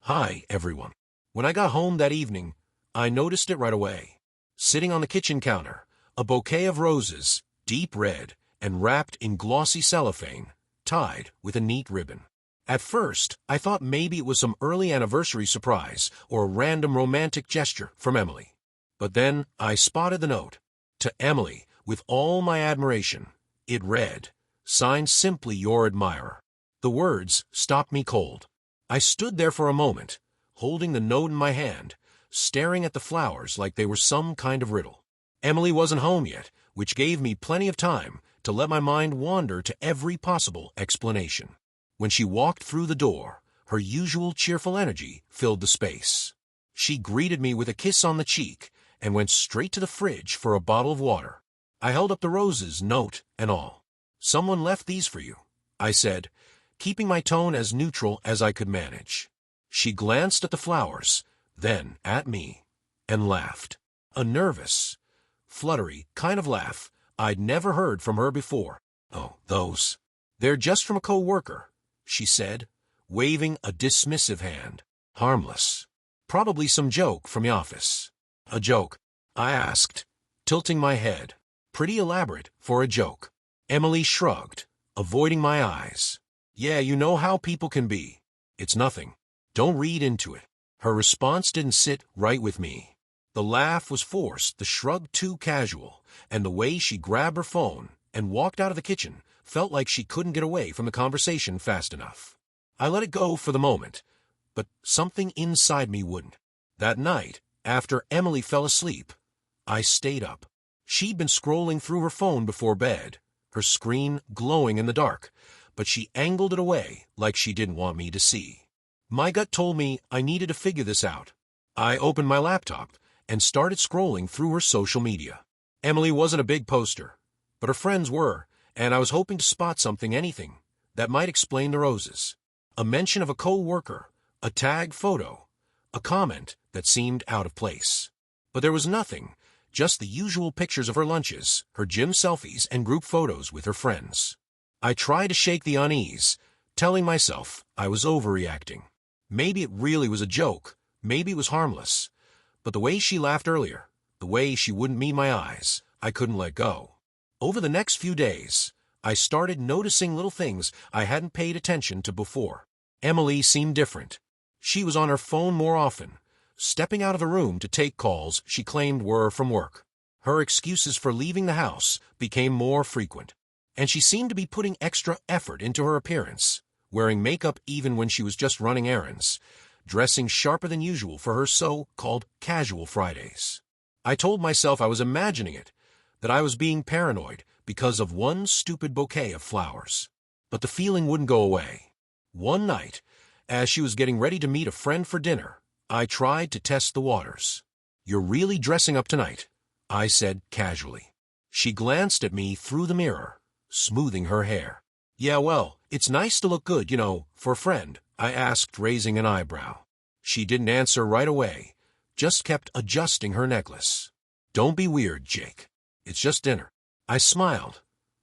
Hi, everyone. When I got home that evening, I noticed it right away. Sitting on the kitchen counter, a bouquet of roses, deep red, and wrapped in glossy cellophane, tied with a neat ribbon. At first, I thought maybe it was some early anniversary surprise or a random romantic gesture from Emily. But then I spotted the note. To Emily, with all my admiration, it read, "Signed simply your admirer." The words stopped me cold. I stood there for a moment, holding the note in my hand, staring at the flowers like they were some kind of riddle. Emily wasn't home yet, which gave me plenty of time to let my mind wander to every possible explanation. When she walked through the door, her usual cheerful energy filled the space. She greeted me with a kiss on the cheek and went straight to the fridge for a bottle of water. I held up the roses, note and all. "Someone left these for you," I said, keeping my tone as neutral as I could manage. She glanced at the flowers, then at me, and laughed. A nervous, fluttery kind of laugh I'd never heard from her before. "Oh, those. They're just from a co-worker," she said, waving a dismissive hand. "Harmless. Probably some joke from the office." "A joke?" I asked, tilting my head. "Pretty elaborate for a joke." Emily shrugged, avoiding my eyes. "Yeah, you know how people can be. It's nothing. Don't read into it." Her response didn't sit right with me. The laugh was forced, the shrug too casual, and the way she grabbed her phone and walked out of the kitchen felt like she couldn't get away from the conversation fast enough. I let it go for the moment, but something inside me wouldn't. That night, after Emily fell asleep, I stayed up. She'd been scrolling through her phone before bed, her screen glowing in the dark, but she angled it away like she didn't want me to see. My gut told me I needed to figure this out. I opened my laptop and started scrolling through her social media. Emily wasn't a big poster, but her friends were, and I was hoping to spot anything, that might explain the roses. A mention of a co-worker, a tag photo, a comment that seemed out of place. But there was nothing, just the usual pictures of her lunches, her gym selfies, and group photos with her friends. I tried to shake the unease, telling myself I was overreacting. Maybe it really was a joke, maybe it was harmless. But the way she laughed earlier, the way she wouldn't meet my eyes, I couldn't let go. Over the next few days, I started noticing little things I hadn't paid attention to before. Emily seemed different. She was on her phone more often, stepping out of the room to take calls she claimed were from work. Her excuses for leaving the house became more frequent, and she seemed to be putting extra effort into her appearance, wearing makeup even when she was just running errands, dressing sharper than usual for her so-called casual Fridays. I told myself I was imagining it, that I was being paranoid because of one stupid bouquet of flowers. But the feeling wouldn't go away. One night, as she was getting ready to meet a friend for dinner, I tried to test the waters. "You're really dressing up tonight," I said casually. She glanced at me through the mirror, smoothing her hair. "Yeah, well, it's nice to look good, for a friend," I asked, raising an eyebrow. She didn't answer right away, just kept adjusting her necklace. "Don't be weird, Jake. It's just dinner." I smiled,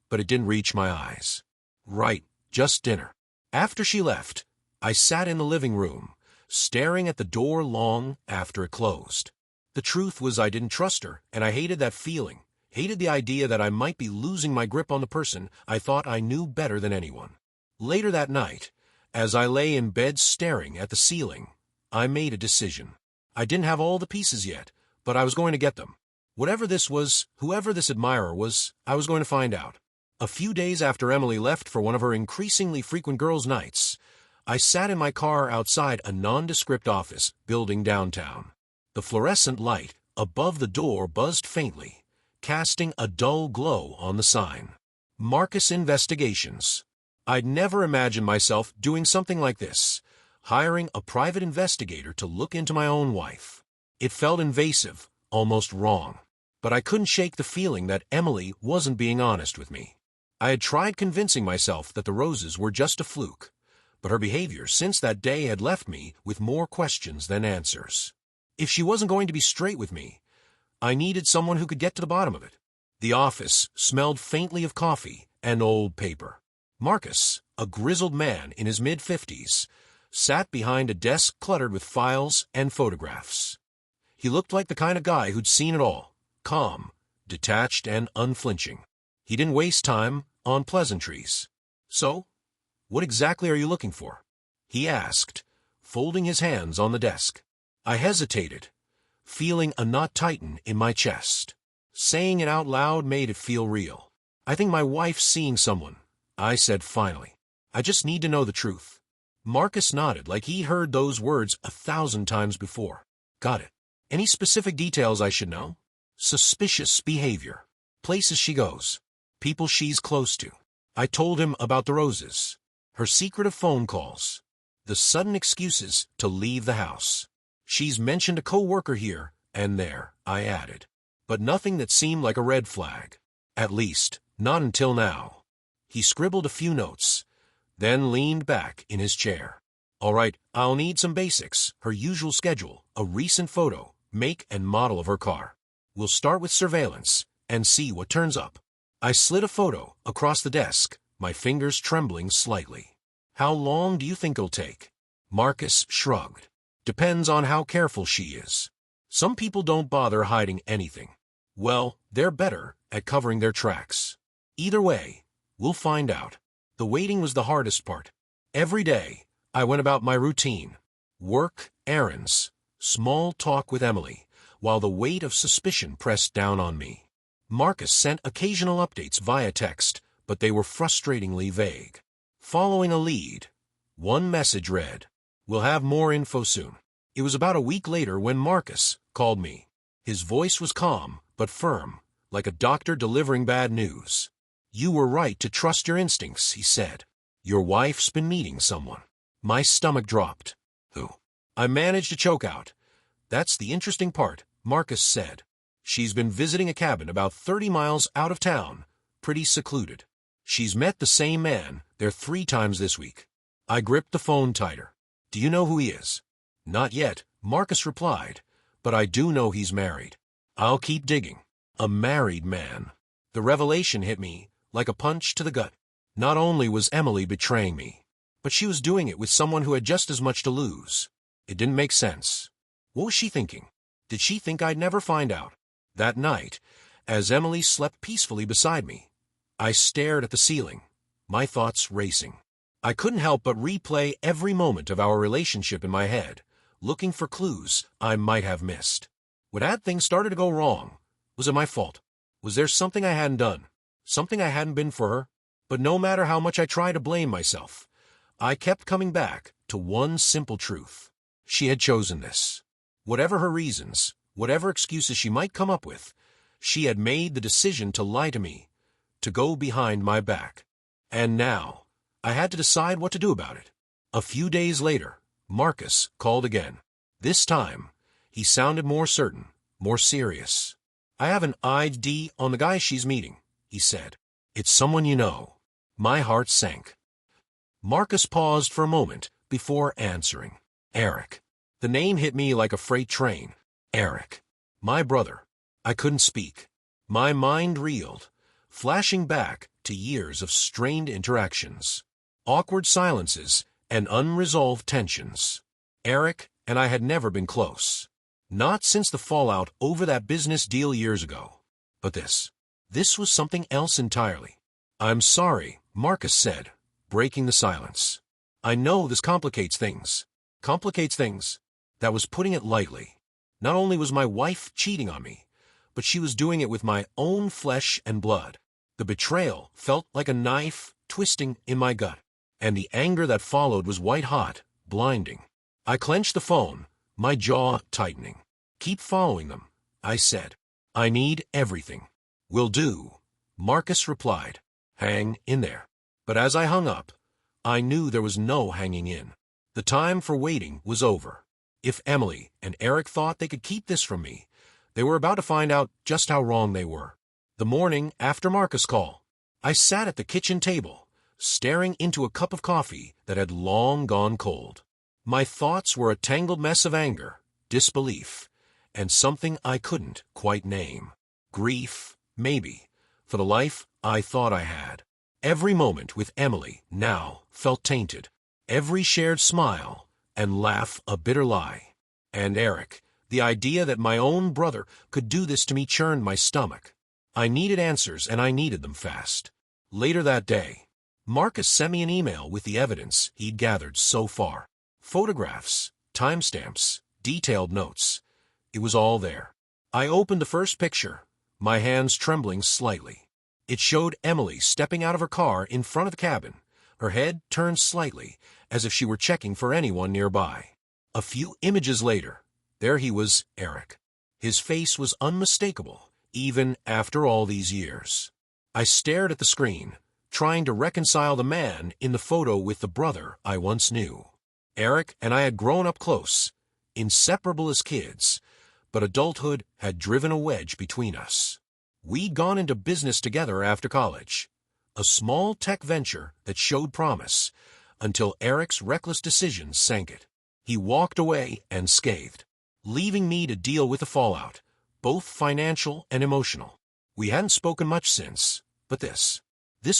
but it didn't reach my eyes. "Right, just dinner." After she left, I sat in the living room, staring at the door long after it closed. The truth was I didn't trust her, and I hated that feeling. Hated the idea that I might be losing my grip on the person I thought I knew better than anyone. Later that night, as I lay in bed staring at the ceiling, I made a decision. I didn't have all the pieces yet, but I was going to get them. Whatever this was, whoever this admirer was, I was going to find out. A few days after Emily left for one of her increasingly frequent girls' nights, I sat in my car outside a nondescript office building downtown. The fluorescent light above the door buzzed faintly, casting a dull glow on the sign. Marcus Investigations. I'd never imagined myself doing something like this, hiring a private investigator to look into my own wife. It felt invasive, almost wrong. But I couldn't shake the feeling that Emily wasn't being honest with me. I had tried convincing myself that the roses were just a fluke, but her behavior since that day had left me with more questions than answers. If she wasn't going to be straight with me, I needed someone who could get to the bottom of it. The office smelled faintly of coffee and old paper. Marcus, a grizzled man in his mid-50s, sat behind a desk cluttered with files and photographs. He looked like the kind of guy who'd seen it all, calm, detached, and unflinching. He didn't waste time on pleasantries. "So, what exactly are you looking for?" he asked, folding his hands on the desk. I hesitated, feeling a knot tighten in my chest. Saying it out loud made it feel real. "I think my wife's seeing someone," I said finally. "I just need to know the truth." Marcus nodded like he'd heard those words 1,000 times before. "Got it. Any specific details I should know?" "Suspicious behavior. Places she goes. People she's close to." I told him about the roses, her secretive phone calls, the sudden excuses to leave the house. "She's mentioned a co-worker here and there," I added, but nothing that seemed like a red flag. At least, not until now. He scribbled a few notes, then leaned back in his chair. "All right, I'll need some basics, her usual schedule, a recent photo, make and model of her car. We'll start with surveillance and see what turns up." I slid a photo across the desk, my fingers trembling slightly. "How long do you think it'll take?" Marcus shrugged. "Depends on how careful she is. Some people don't bother hiding anything. Well, they're better at covering their tracks. Either way, we'll find out." The waiting was the hardest part. Every day, I went about my routine. Work, errands, small talk with Emily, while the weight of suspicion pressed down on me. Marcus sent occasional updates via text, but they were frustratingly vague. Following a lead, one message read, "We'll have more info soon." It was about a week later when Marcus called me. His voice was calm but firm, like a doctor delivering bad news. "You were right to trust your instincts," he said. "Your wife's been meeting someone." My stomach dropped. "Who?" I managed to choke out. "That's the interesting part," Marcus said. "She's been visiting a cabin about 30 miles out of town, pretty secluded. She's met the same man there 3 times this week." I gripped the phone tighter. "Do you know who he is?" "Not yet," Marcus replied, "but I do know he's married." I'll keep digging. A married man. The revelation hit me like a punch to the gut. Not only was Emily betraying me, but she was doing it with someone who had just as much to lose. It didn't make sense. What was she thinking? Did she think I'd never find out? That night, as Emily slept peacefully beside me, I stared at the ceiling, my thoughts racing. I couldn't help but replay every moment of our relationship in my head, looking for clues I might have missed. What had things started to go wrong? Was it my fault? Was there something I hadn't done? Something I hadn't been for her? But no matter how much I tried to blame myself, I kept coming back to one simple truth. She had chosen this. Whatever her reasons, whatever excuses she might come up with, she had made the decision to lie to me, to go behind my back. And now, I had to decide what to do about it. A few days later, Marcus called again. This time, he sounded more certain, more serious. "I have an ID on the guy she's meeting," he said. "It's someone you know." My heart sank. Marcus paused for a moment before answering. "Eric." The name hit me like a freight train. Eric. My brother. I couldn't speak. My mind reeled, flashing back to years of strained interactions, awkward silences, and unresolved tensions. Eric and I had never been close. Not since the fallout over that business deal years ago. But this was something else entirely. "I'm sorry," Marcus said, breaking the silence. "I know this complicates things. Complicates things." That was putting it lightly. Not only was my wife cheating on me, but she was doing it with my own flesh and blood. The betrayal felt like a knife twisting in my gut, and the anger that followed was white-hot, blinding. I clenched the phone, my jaw tightening. "Keep following them," I said. "I need everything." "Will do," Marcus replied. "Hang in there." But as I hung up, I knew there was no hanging in. The time for waiting was over. If Emily and Eric thought they could keep this from me, they were about to find out just how wrong they were. The morning after Marcus' call, I sat at the kitchen table, staring into a cup of coffee that had long gone cold. My thoughts were a tangled mess of anger, disbelief, and something I couldn't quite name. Grief, maybe, for the life I thought I had. Every moment with Emily now felt tainted. every shared smile and laugh a bitter lie. And Eric, the idea that my own brother could do this to me churned my stomach. I needed answers, and I needed them fast. Later that day, Marcus sent me an email with the evidence he'd gathered so far. Photographs, timestamps, detailed notes. It was all there. I opened the first picture, my hands trembling slightly. It showed Emily stepping out of her car in front of the cabin, her head turned slightly, as if she were checking for anyone nearby. A few images later, there he was, Eric. His face was unmistakable, even after all these years. I stared at the screen, trying to reconcile the man in the photo with the brother I once knew. Eric and I had grown up close, inseparable as kids, but adulthood had driven a wedge between us. We'd gone into business together after college, a small tech venture that showed promise, until Eric's reckless decisions sank it. He walked away and scathed, leaving me to deal with the fallout, both financial and emotional. We hadn't spoken much since, but this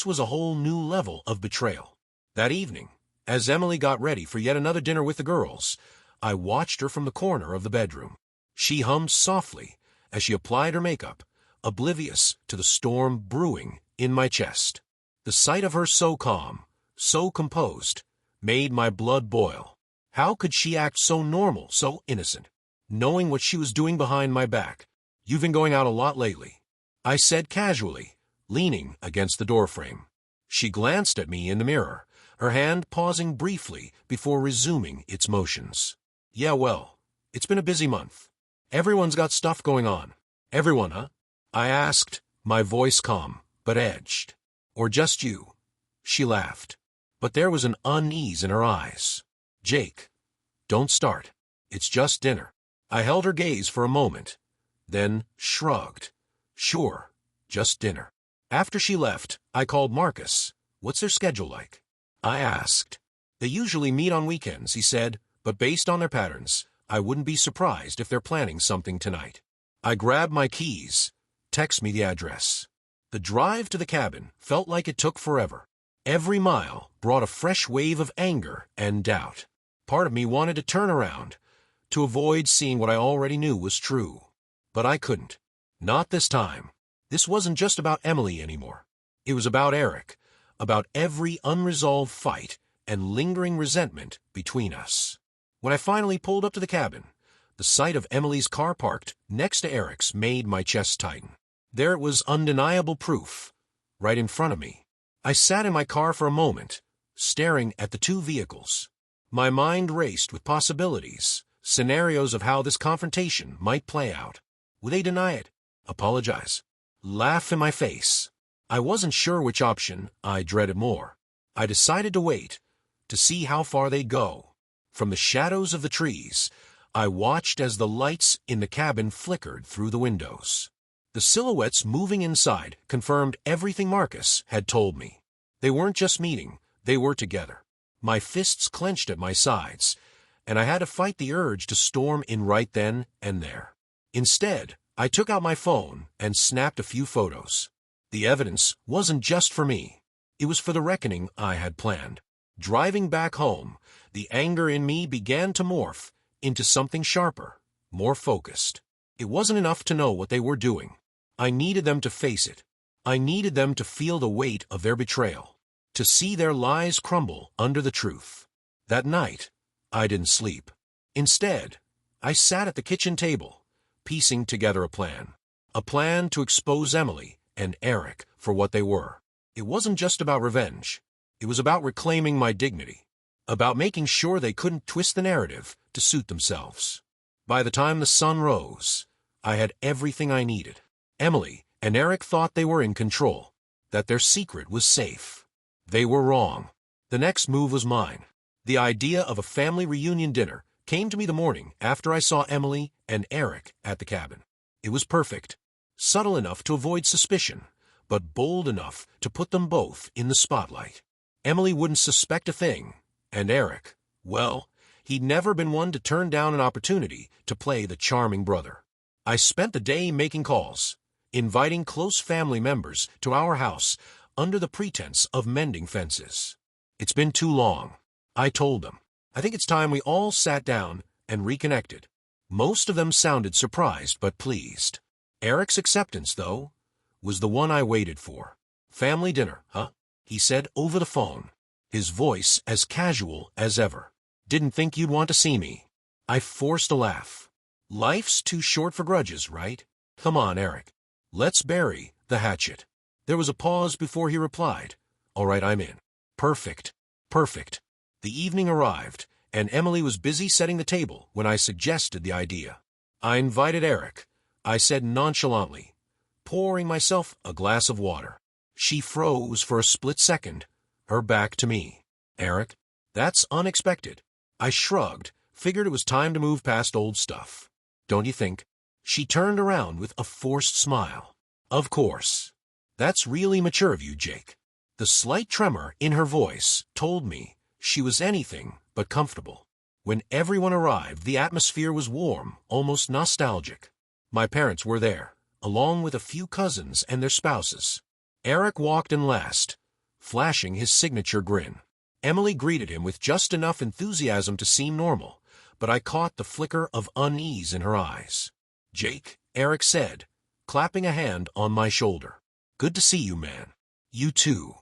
was a whole new level of betrayal. That evening, as Emily got ready for yet another dinner with the girls, I watched her from the corner of the bedroom. She hummed softly as she applied her makeup, oblivious to the storm brewing in my chest. The sight of her so calm, so composed, made my blood boil. How could she act so normal, so innocent, knowing what she was doing behind my back? "You've been going out a lot lately," I said casually, leaning against the doorframe. She glanced at me in the mirror, her hand pausing briefly before resuming its motions. "Yeah, well, it's been a busy month. Everyone's got stuff going on." "Everyone, huh?" I asked, my voice calm, but edged. "Or just you?" She laughed, but there was an unease in her eyes. "Jake, don't start. It's just dinner." I held her gaze for a moment, then shrugged. "Sure, just dinner." After she left, I called Marcus. "What's their schedule like?" I asked. "They usually meet on weekends," he said, "but based on their patterns, I wouldn't be surprised if they're planning something tonight." I grabbed my keys. "Text me the address." The drive to the cabin felt like it took forever. Every mile brought a fresh wave of anger and doubt. Part of me wanted to turn around, to avoid seeing what I already knew was true. But I couldn't. Not this time. This wasn't just about Emily anymore. It was about Eric, about every unresolved fight and lingering resentment between us. When I finally pulled up to the cabin, the sight of Emily's car parked next to Eric's made my chest tighten. There it was, undeniable proof, right in front of me. I sat in my car for a moment, staring at the two vehicles. My mind raced with possibilities, scenarios of how this confrontation might play out. Would they deny it? Apologize? Laugh in my face? I wasn't sure which option I dreaded more. I decided to wait, to see how far they'd go. From the shadows of the trees, I watched as the lights in the cabin flickered through the windows. The silhouettes moving inside confirmed everything Marcus had told me. They weren't just meeting, they were together. My fists clenched at my sides, and I had to fight the urge to storm in right then and there. Instead, I took out my phone and snapped a few photos. The evidence wasn't just for me. It was for the reckoning I had planned. Driving back home, the anger in me began to morph into something sharper, more focused. It wasn't enough to know what they were doing. I needed them to face it. I needed them to feel the weight of their betrayal, to see their lies crumble under the truth. That night, I didn't sleep. Instead, I sat at the kitchen table, piecing together a plan to expose Emily and Eric for what they were. It wasn't just about revenge. It was about reclaiming my dignity, about making sure they couldn't twist the narrative to suit themselves. By the time the sun rose, I had everything I needed. Emily and Eric thought they were in control, that their secret was safe. They were wrong. The next move was mine. The idea of a family reunion dinner came to me the morning after I saw Emily and Eric at the cabin. It was perfect, subtle enough to avoid suspicion, but bold enough to put them both in the spotlight. Emily wouldn't suspect a thing, and Eric, well, he'd never been one to turn down an opportunity to play the charming brother. I spent the day making calls, inviting close family members to our house under the pretense of mending fences. It's been too long. I told them. I think it's time we all sat down and reconnected. Most of them sounded surprised but pleased. Eric's acceptance, though, was the one I waited for. Family dinner, huh? He said over the phone, his voice as casual as ever. Didn't think you'd want to see me. I forced a laugh. Life's too short for grudges, right? Come on, Eric. Let's bury the hatchet. There was a pause before he replied. All right, I'm in. Perfect. Perfect. The evening arrived, and Emily was busy setting the table when I suggested the idea. I invited Eric, I said nonchalantly, pouring myself a glass of water. She froze for a split second, her back to me. Eric, that's unexpected. I shrugged, figured it was time to move past old stuff. Don't you think? She turned around with a forced smile. Of course. That's really mature of you, Jake. The slight tremor in her voice told me she was anything but comfortable. When everyone arrived, the atmosphere was warm, almost nostalgic. My parents were there, along with a few cousins and their spouses. Eric walked in last, flashing his signature grin. Emily greeted him with just enough enthusiasm to seem normal, but I caught the flicker of unease in her eyes. Jake, Eric said, clapping a hand on my shoulder. Good to see you, man. You too,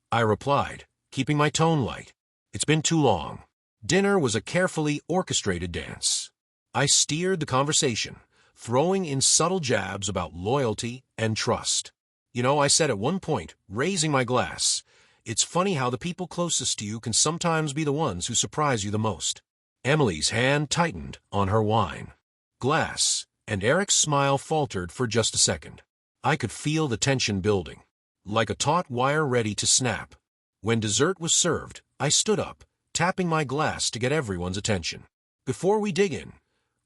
I replied, keeping my tone light. It's been too long. Dinner was a carefully orchestrated dance. I steered the conversation, throwing in subtle jabs about loyalty and trust. You know, I said at one point, raising my glass, it's funny how the people closest to you can sometimes be the ones who surprise you the most. Emily's hand tightened on her wine glass, and Eric's smile faltered for just a second. I could feel the tension building, like a taut wire ready to snap. When dessert was served, I stood up, tapping my glass to get everyone's attention. Before we dig in,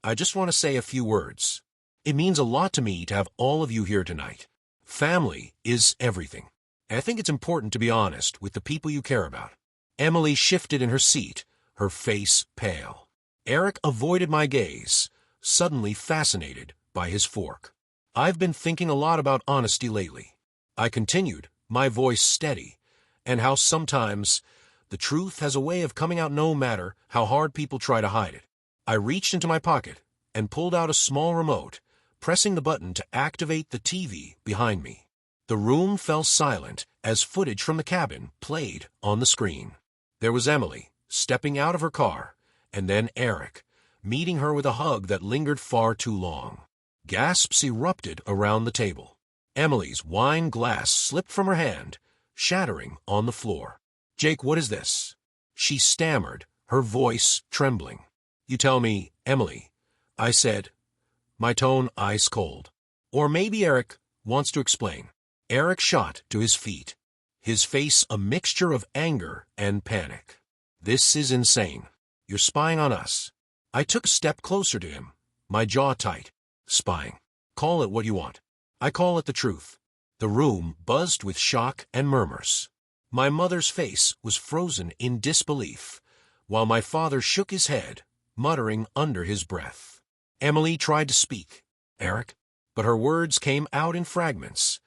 I just want to say a few words. It means a lot to me to have all of you here tonight. Family is everything. I think it's important to be honest with the people you care about. Emily shifted in her seat, her face pale. Eric avoided my gaze, suddenly fascinated by his fork. I've been thinking a lot about honesty lately. I continued, my voice steady, and how sometimes the truth has a way of coming out no matter how hard people try to hide it. I reached into my pocket and pulled out a small remote, pressing the button to activate the TV behind me. The room fell silent as footage from the cabin played on the screen. There was Emily, stepping out of her car, and then Eric, meeting her with a hug that lingered far too long. Gasps erupted around the table. Emily's wine glass slipped from her hand, shattering on the floor. Jake, what is this? She stammered, her voice trembling. You tell me, Emily, I said, my tone ice cold. Or maybe Eric wants to explain. Eric shot to his feet, his face a mixture of anger and panic. This is insane. You're spying on us. I took a step closer to him, my jaw tight. Spying. Call it what you want. I call it the truth. The room buzzed with shock and murmurs. My mother's face was frozen in disbelief, while my father shook his head, muttering under his breath. Emily tried to speak, Eric, but her words came out in fragments,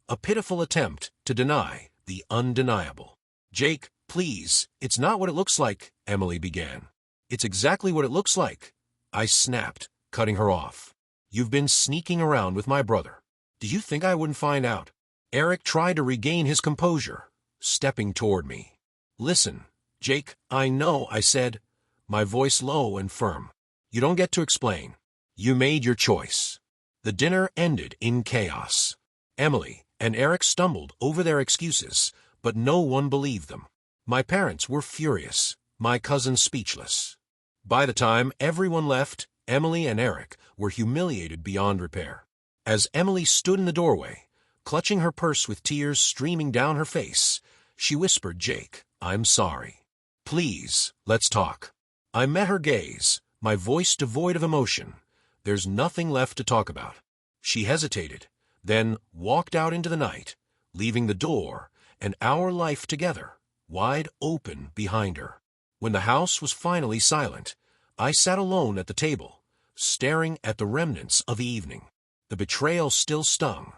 a pitiful attempt to deny the undeniable. Jake, please, it's not what it looks like, Emily began. It's exactly what it looks like, I snapped, cutting her off. You've been sneaking around with my brother. Do you think I wouldn't find out? Eric tried to regain his composure, stepping toward me. Listen, Jake, I know, I said, my voice low and firm. You don't get to explain. You made your choice. The dinner ended in chaos. Emily and Eric stumbled over their excuses, but no one believed them. My parents were furious, my cousins speechless. By the time everyone left, Emily and Eric were humiliated beyond repair. As Emily stood in the doorway, clutching her purse with tears streaming down her face, she whispered, Jake, I'm sorry. Please, let's talk. I met her gaze, my voice devoid of emotion. There's nothing left to talk about. She hesitated, then walked out into the night, leaving the door and our life together wide open behind her. When the house was finally silent, I sat alone at the table, staring at the remnants of the evening. The betrayal still stung,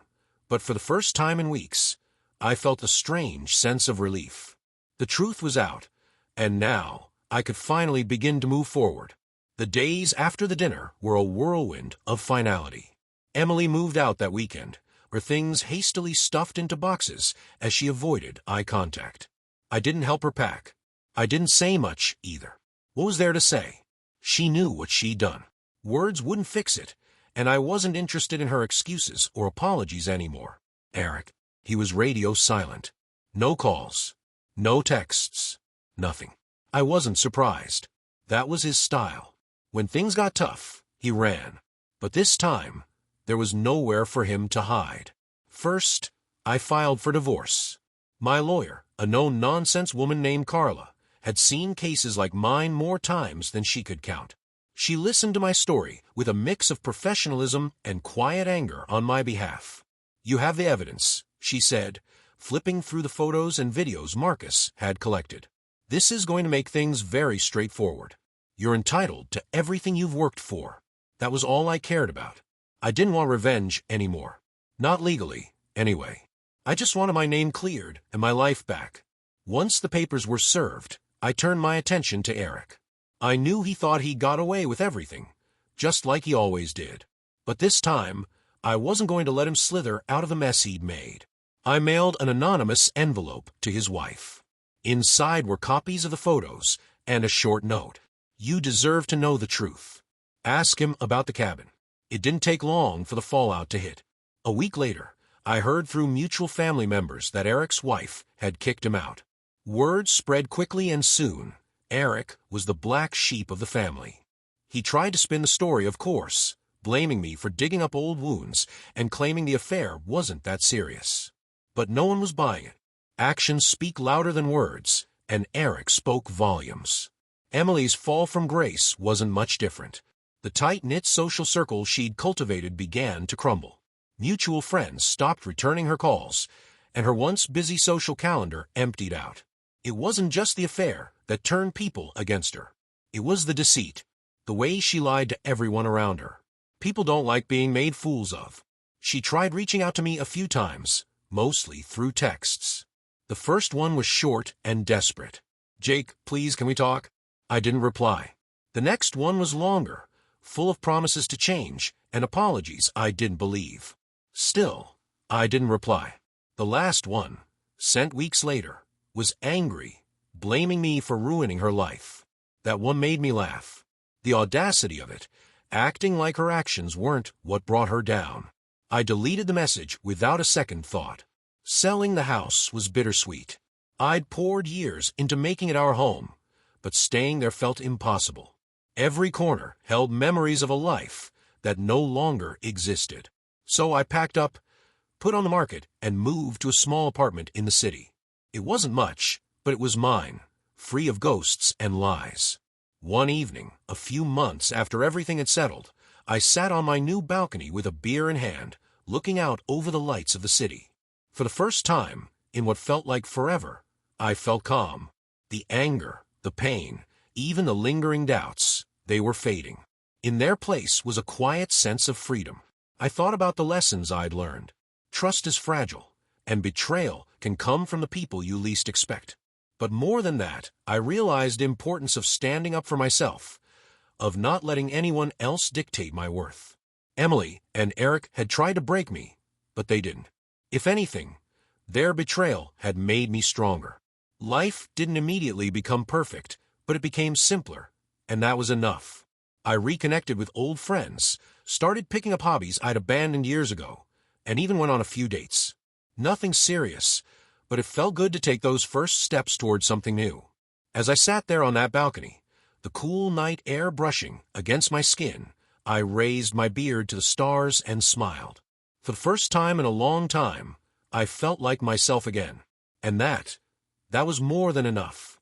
but for the first time in weeks, I felt a strange sense of relief. The truth was out, and now I could finally begin to move forward. The days after the dinner were a whirlwind of finality. Emily moved out that weekend, her things hastily stuffed into boxes as she avoided eye contact. I didn't help her pack. I didn't say much, either. What was there to say? She knew what she'd done. Words wouldn't fix it, and I wasn't interested in her excuses or apologies anymore. Eric. He was radio silent. No calls. No texts. Nothing. I wasn't surprised. That was his style. When things got tough, he ran. But this time, there was nowhere for him to hide. First, I filed for divorce. My lawyer, a no-nonsense woman named Carla, had seen cases like mine more times than she could count. She listened to my story with a mix of professionalism and quiet anger on my behalf. "You have the evidence," she said, flipping through the photos and videos Marcus had collected. "This is going to make things very straightforward. You're entitled to everything you've worked for." That was all I cared about. I didn't want revenge anymore. Not legally, anyway. I just wanted my name cleared and my life back. Once the papers were served, I turned my attention to Eric. I knew he thought he got away with everything, just like he always did. But this time, I wasn't going to let him slither out of the mess he'd made. I mailed an anonymous envelope to his wife. Inside were copies of the photos and a short note. "You deserve to know the truth. Ask him about the cabin." It didn't take long for the fallout to hit. A week later, I heard through mutual family members that Eric's wife had kicked him out. Word spread quickly, and soon, Eric was the black sheep of the family. He tried to spin the story, of course, blaming me for digging up old wounds and claiming the affair wasn't that serious. But no one was buying it. Actions speak louder than words, and Eric spoke volumes. Emily's fall from grace wasn't much different. The tight-knit social circle she'd cultivated began to crumble. Mutual friends stopped returning her calls, and her once busy social calendar emptied out. It wasn't just the affair that turned people against her. It was the deceit, the way she lied to everyone around her. People don't like being made fools of. She tried reaching out to me a few times, mostly through texts. The first one was short and desperate. "Jake, please, can we talk?" I didn't reply. The next one was longer, full of promises to change and apologies I didn't believe. Still, I didn't reply. The last one, sent weeks later, was angry, blaming me for ruining her life. That one made me laugh. The audacity of it, acting like her actions weren't what brought her down. I deleted the message without a second thought. Selling the house was bittersweet. I'd poured years into making it our home, but staying there felt impossible. Every corner held memories of a life that no longer existed. So I packed up, put on the market, and moved to a small apartment in the city. It wasn't much, but it was mine, free of ghosts and lies. One evening, a few months after everything had settled, I sat on my new balcony with a beer in hand, looking out over the lights of the city. For the first time, in what felt like forever, I felt calm. The anger, the pain, even the lingering doubts, they were fading. In their place was a quiet sense of freedom. I thought about the lessons I'd learned. Trust is fragile, and betrayal can come from the people you least expect. But more than that, I realized the importance of standing up for myself, of not letting anyone else dictate my worth. Emily and Eric had tried to break me, but they didn't. If anything, their betrayal had made me stronger. Life didn't immediately become perfect, but it became simpler, and that was enough. I reconnected with old friends, started picking up hobbies I'd abandoned years ago, and even went on a few dates. Nothing serious, but it felt good to take those first steps toward something new. As I sat there on that balcony, the cool night air brushing against my skin, I raised my beard to the stars and smiled. For the first time in a long time, I felt like myself again. And that was more than enough.